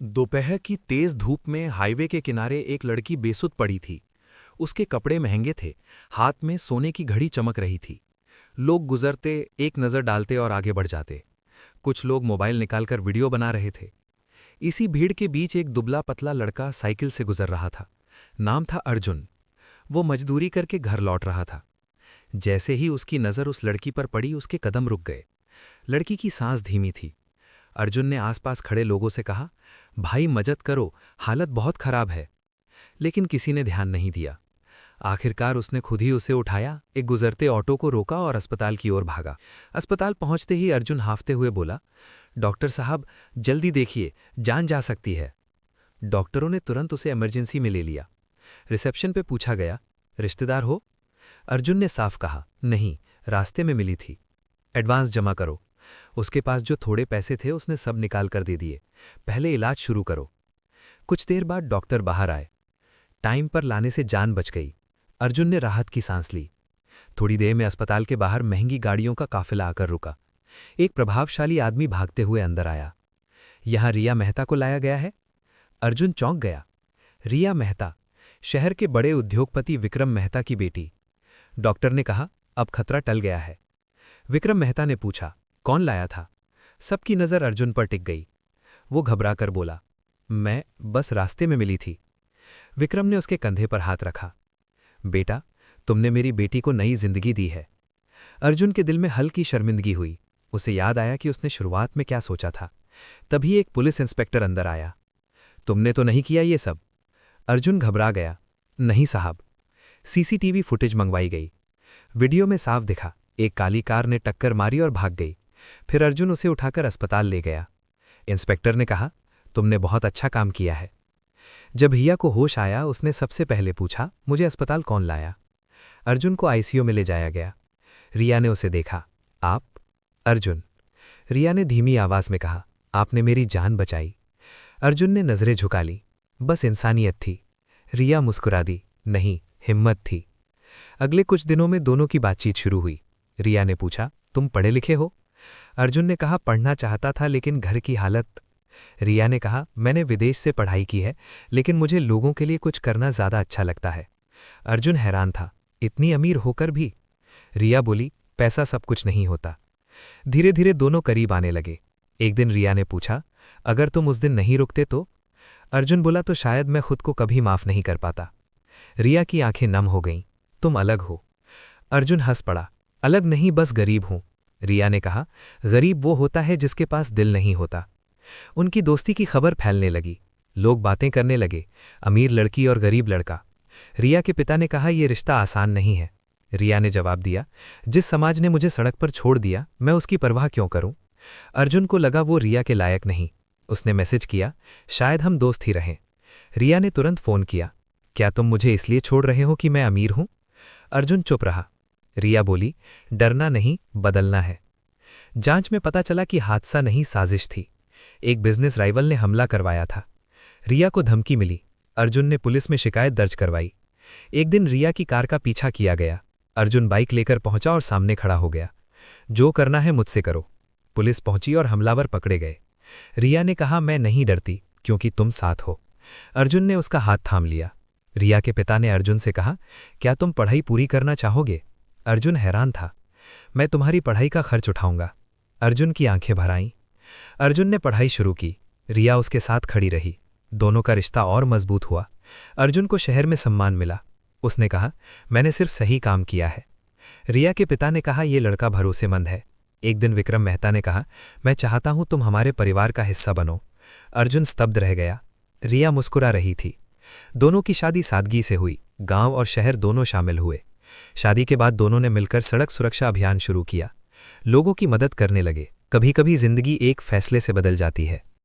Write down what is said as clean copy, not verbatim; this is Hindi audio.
दोपहर की तेज धूप में हाईवे के किनारे एक लड़की बेसुध पड़ी थी। उसके कपड़े महंगे थे, हाथ में सोने की घड़ी चमक रही थी। लोग गुजरते, एक नज़र डालते और आगे बढ़ जाते। कुछ लोग मोबाइल निकालकर वीडियो बना रहे थे। इसी भीड़ के बीच एक दुबला पतला लड़का साइकिल से गुजर रहा था। नाम था अर्जुन। वो मजदूरी करके घर लौट रहा था। जैसे ही उसकी नज़र उस लड़की पर पड़ी, उसके कदम रुक गए। लड़की की सांस धीमी थी। अर्जुन ने आसपास खड़े लोगों से कहा, भाई मदद करो, हालत बहुत खराब है। लेकिन किसी ने ध्यान नहीं दिया। आखिरकार उसने खुद ही उसे उठाया, एक गुजरते ऑटो को रोका और अस्पताल की ओर भागा। अस्पताल पहुंचते ही अर्जुन हांफते हुए बोला, डॉक्टर साहब जल्दी देखिए, जान जा सकती है। डॉक्टरों ने तुरंत उसे इमरजेंसी में ले लिया। रिसेप्शन पे पूछा गया, रिश्तेदार हो? अर्जुन ने साफ कहा, नहीं, रास्ते में मिली थी। एडवांस जमा करो। उसके पास जो थोड़े पैसे थे उसने सब निकाल कर दे दिए। पहले इलाज शुरू करो। कुछ देर बाद डॉक्टर बाहर आए। टाइम पर लाने से जान बच गई। अर्जुन ने राहत की सांस ली। थोड़ी देर में अस्पताल के बाहर महंगी गाड़ियों का काफिला आकर रुका। एक प्रभावशाली आदमी भागते हुए अंदर आया। यहां रिया मेहता को लाया गया है। अर्जुन चौंक गया। रिया मेहता, शहर के बड़े उद्योगपति विक्रम मेहता की बेटी। डॉक्टर ने कहा, अब खतरा टल गया है। विक्रम मेहता ने पूछा, कौन लाया था? सबकी नज़र अर्जुन पर टिक गई। वो घबराकर बोला, मैं बस रास्ते में मिली थी। विक्रम ने उसके कंधे पर हाथ रखा। बेटा, तुमने मेरी बेटी को नई जिंदगी दी है। अर्जुन के दिल में हल्की शर्मिंदगी हुई। उसे याद आया कि उसने शुरुआत में क्या सोचा था। तभी एक पुलिस इंस्पेक्टर अंदर आया। तुमने तो नहीं किया ये सब? अर्जुन घबरा गया। नहीं साहब। सीसीटीवी फुटेज मंगवाई गई। वीडियो में साफ दिखा, एक काली कार ने टक्कर मारी और भाग गई। फिर अर्जुन उसे उठाकर अस्पताल ले गया। इंस्पेक्टर ने कहा, तुमने बहुत अच्छा काम किया है। जब हिया को होश आया, उसने सबसे पहले पूछा, मुझे अस्पताल कौन लाया? अर्जुन को आईसीयू में ले जाया गया। रिया ने उसे देखा। आप? अर्जुन। रिया ने धीमी आवाज में कहा, आपने मेरी जान बचाई। अर्जुन ने नजरें झुका ली। बस इंसानियत थी। रिया मुस्कुरा दी, नहीं, हिम्मत थी। अगले कुछ दिनों में दोनों की बातचीत शुरू हुई। रिया ने पूछा, तुम पढ़े लिखे हो? अर्जुन ने कहा, पढ़ना चाहता था लेकिन घर की हालत। रिया ने कहा, मैंने विदेश से पढ़ाई की है, लेकिन मुझे लोगों के लिए कुछ करना ज़्यादा अच्छा लगता है। अर्जुन हैरान था, इतनी अमीर होकर भी? रिया बोली, पैसा सब कुछ नहीं होता। धीरे धीरे दोनों करीब आने लगे। एक दिन रिया ने पूछा, अगर तुम उस दिन नहीं रुकते तो? अर्जुन बोला, तो शायद मैं खुद को कभी माफ़ नहीं कर पाता। रिया की आंखें नम हो गईं। तुम अलग हो। अर्जुन हंस पड़ा, अलग नहीं, बस गरीब हूं। रिया ने कहा, गरीब वो होता है जिसके पास दिल नहीं होता। उनकी दोस्ती की खबर फैलने लगी। लोग बातें करने लगे, अमीर लड़की और गरीब लड़का। रिया के पिता ने कहा, यह रिश्ता आसान नहीं है। रिया ने जवाब दिया, जिस समाज ने मुझे सड़क पर छोड़ दिया, मैं उसकी परवाह क्यों करूं? अर्जुन को लगा वो रिया के लायक नहीं। उसने मैसेज किया, शायद हम दोस्त ही रहें। रिया ने तुरंत फ़ोन किया, क्या तुम मुझे इसलिए छोड़ रहे हो कि मैं अमीर हूं? अर्जुन चुप रहा। रिया बोली, डरना नहीं, बदलना है। जांच में पता चला कि हादसा नहीं, साजिश थी। एक बिजनेस राइवल ने हमला करवाया था। रिया को धमकी मिली। अर्जुन ने पुलिस में शिकायत दर्ज करवाई। एक दिन रिया की कार का पीछा किया गया। अर्जुन बाइक लेकर पहुंचा और सामने खड़ा हो गया। जो करना है मुझसे करो। पुलिस पहुंची और हमलावर पकड़े गए। रिया ने कहा, मैं नहीं डरती क्योंकि तुम साथ हो। अर्जुन ने उसका हाथ थाम लिया। रिया के पिता ने अर्जुन से कहा, क्या तुम पढ़ाई पूरी करना चाहोगे? अर्जुन हैरान था। मैं तुम्हारी पढ़ाई का खर्च उठाऊंगा। अर्जुन की आंखें भर आईं। अर्जुन ने पढ़ाई शुरू की। रिया उसके साथ खड़ी रही। दोनों का रिश्ता और मजबूत हुआ। अर्जुन को शहर में सम्मान मिला। उसने कहा, मैंने सिर्फ सही काम किया है। रिया के पिता ने कहा, यह लड़का भरोसेमंद है। एक दिन विक्रम मेहता ने कहा, मैं चाहता हूं तुम हमारे परिवार का हिस्सा बनो। अर्जुन स्तब्ध रह गया। रिया मुस्कुरा रही थी। दोनों की शादी सादगी से हुई। गांव और शहर दोनों शामिल हुए। शादी के बाद दोनों ने मिलकर सड़क सुरक्षा अभियान शुरू किया। लोगों की मदद करने लगे। कभी कभी जिंदगी एक फैसले से बदल जाती है।